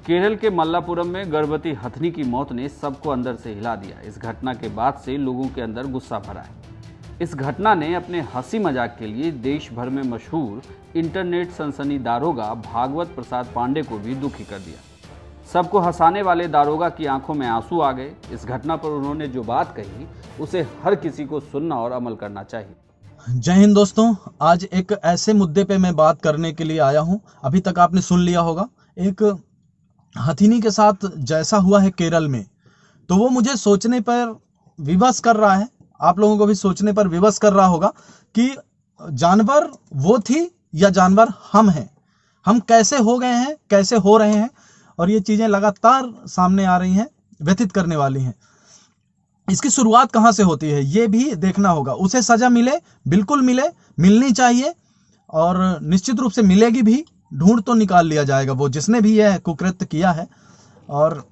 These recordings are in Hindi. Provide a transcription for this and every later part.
केरल के मल्लापुरम में गर्भवती हथनी की मौत ने सबको अंदर से हिला दिया। इस घटना के बाद से लोगों के अंदर गुस्सा भरा है। इस घटना ने अपने हंसी मजाक के लिए देश भर में मशहूर इंटरनेट सनसनी दारोगा भागवत प्रसाद पांडे को भी दुखी कर दिया। सबको हंसाने वाले दारोगा की आंखों में आंसू आ गए। इस घटना पर उन्होंने जो बात कही उसे हर किसी को सुनना और अमल करना चाहिए। जय हिंद दोस्तों, आज एक ऐसे मुद्दे पे मैं बात करने के लिए आया हूं। अभी तक आपने सुन लिया होगा एक हथिनी के साथ जैसा हुआ है केरल में, तो वो मुझे सोचने पर विवश कर रहा है, आप लोगों को भी सोचने पर विवश कर रहा होगा कि जानवर वो थी या जानवर हम हैं। हम कैसे हो गए हैं, कैसे हो रहे हैं, और ये चीजें लगातार सामने आ रही हैं, व्यथित करने वाली हैं। इसकी शुरुआत कहां से होती है ये भी देखना होगा। उसे सजा मिले, बिल्कुल मिले, मिलनी चाहिए, और निश्चित रूप से मिलेगी भी। ढूंढ तो निकाल लिया जाएगा वो जिसने भी यह कुकृत्य किया है। और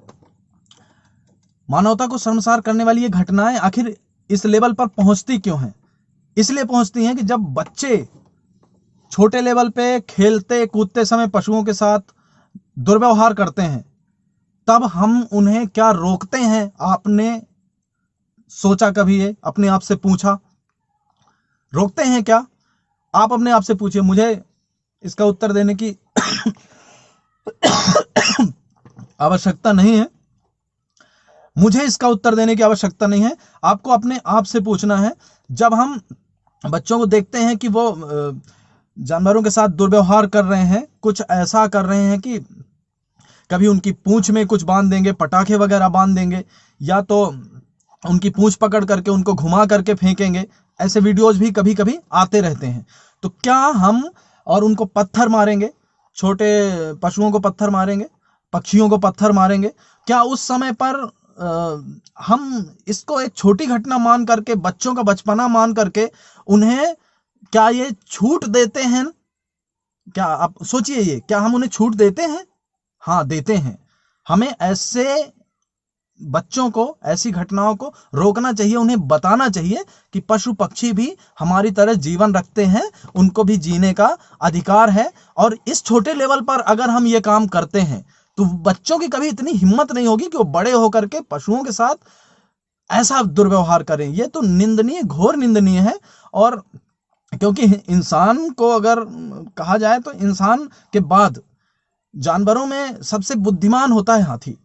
मानवता को शर्मसार करने वाली ये घटनाएं आखिर इस लेवल पर पहुंचती क्यों हैं? इसलिए पहुंचती हैं कि जब बच्चे छोटे लेवल पे खेलते कूदते समय पशुओं के साथ दुर्व्यवहार करते हैं, तब हम उन्हें क्या रोकते हैं? आपने सोचा कभी ये अपने आप से पूछा? रोकते हैं क्या? आप अपने आप से पूछिए। मुझे इसका उत्तर देने की आवश्यकता नहीं है। मुझे इसका उत्तर देने की आवश्यकता नहीं है। आपको अपने आप से पूछना है। जब हम बच्चों को देखते हैं कि वो जानवरों के साथ दुर्व्यवहार कर रहे हैं, कुछ ऐसा कर रहे हैं कि कभी उनकी पूंछ में कुछ बांध देंगे, पटाखे वगैरह बांध देंगे, या तो उनकी पूंछ पकड़ करके उनको घुमा करके फेंकेंगे। ऐसे वीडियोज भी कभी कभी आते रहते हैं। तो क्या हम और उनको पत्थर मारेंगे, छोटे पशुओं को पत्थर मारेंगे, पक्षियों को पत्थर मारेंगे, क्या उस समय पर हम इसको एक छोटी घटना मान करके, बच्चों का बचपना मान करके उन्हें क्या ये छूट देते हैं? क्या आप सोचिए, ये क्या हम उन्हें छूट देते हैं? हाँ, देते हैं। हमें ऐसे बच्चों को, ऐसी घटनाओं को रोकना चाहिए। उन्हें बताना चाहिए कि पशु पक्षी भी हमारी तरह जीवन रखते हैं, उनको भी जीने का अधिकार है। और इस छोटे लेवल पर अगर हम ये काम करते हैं तो बच्चों की कभी इतनी हिम्मत नहीं होगी कि वो बड़े होकर के पशुओं के साथ ऐसा दुर्व्यवहार करें। ये तो निंदनीय, घोर निंदनीय है। और क्योंकि इंसान को अगर कहा जाए तो इंसान के बाद जानवरों में सबसे बुद्धिमान होता है हाथी।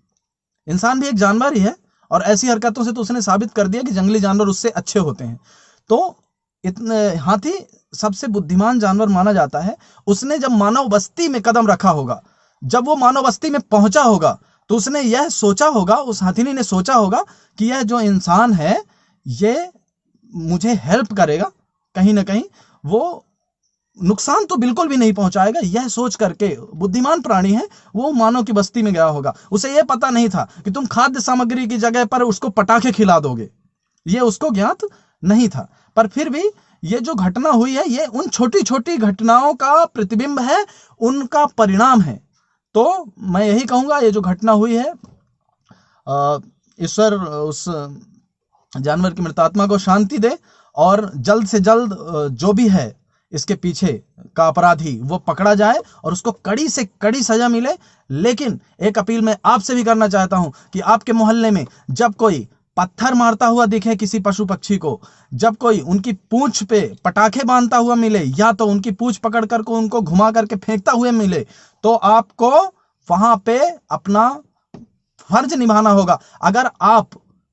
इंसान भी एक जानवर ही है, और ऐसी हरकतों से तो उसने साबित कर दिया कि जंगली जानवर उससे अच्छे होते हैं। तो इतने हाथी सबसे बुद्धिमान जानवर माना जाता है। उसने जब मानव बस्ती में कदम रखा होगा, जब वो मानव बस्ती में पहुंचा होगा, तो उसने यह सोचा होगा, उस हाथी ने सोचा होगा कि यह जो इंसान है ये मुझे हेल्प करेगा, कहीं ना कहीं वो नुकसान तो बिल्कुल भी नहीं पहुंचाएगा। यह सोच करके, बुद्धिमान प्राणी है, वो मानव की बस्ती में गया होगा। उसे यह पता नहीं था कि तुम खाद्य सामग्री की जगह पर उसको पटाखे खिला दोगे, ये उसको ज्ञात नहीं था। पर फिर भी ये जो घटना हुई है, ये उन छोटी छोटी घटनाओं का प्रतिबिंब है, उनका परिणाम है। तो मैं यही कहूंगा, ये जो घटना हुई है, ईश्वर उस जानवर की मृतात्मा को शांति दे, और जल्द से जल्द जो भी है इसके पीछे का अपराधी वो पकड़ा जाए और उसको कड़ी से कड़ी सजा मिले। लेकिन एक अपील मैं आपसे भी करना चाहता हूं कि आपके मोहल्ले में जब कोई पत्थर मारता हुआ दिखे किसी पशु पक्षी को, जब कोई उनकी पूंछ पे पटाखे बांधता हुआ मिले, या तो उनकी पूंछ पकड़ करके उनको घुमा करके फेंकता हुए मिले, तो आपको वहां पे अपना फर्ज निभाना होगा। अगर आप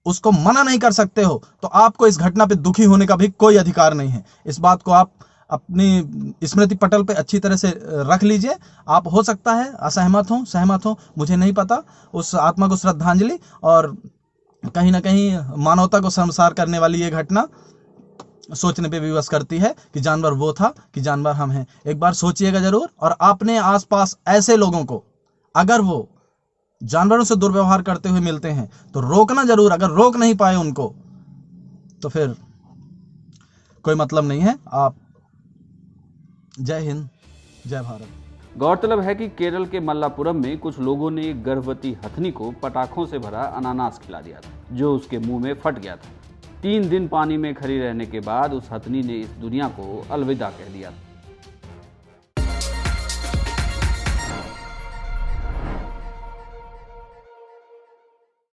उसको मना नहीं कर सकते हो तो आपको इस घटना पे दुखी होने का भी कोई अधिकार नहीं है। इस बात को आप अपनी स्मृति पटल पे अच्छी तरह से रख लीजिए। आप हो सकता है असहमत हो, सहमत हो, मुझे नहीं पता। उस आत्मा को श्रद्धांजलि। और कहीं ना कहीं मानवता को शर्मसार करने वाली ये घटना सोचने पे विवश करती है कि जानवर वो था कि जानवर हम हैं। एक बार सोचिएगा जरूर। और अपने आसपास ऐसे लोगों को अगर वो जानवरों से दुर्व्यवहार करते हुए मिलते हैं तो रोकना जरूर। अगर रोक नहीं पाए उनको तो फिर कोई मतलब नहीं है। आप जय हिंद, जय भारत। गौरतलब है कि केरल के मल्लापुरम में कुछ लोगों ने एक गर्भवती हथनी को पटाखों से भरा अनानास खिला दिया था, जो उसके मुंह में फट गया था। 3 दिन पानी में खड़ी रहने के बाद उस हथनी ने इस दुनिया को अलविदा कह दिया था।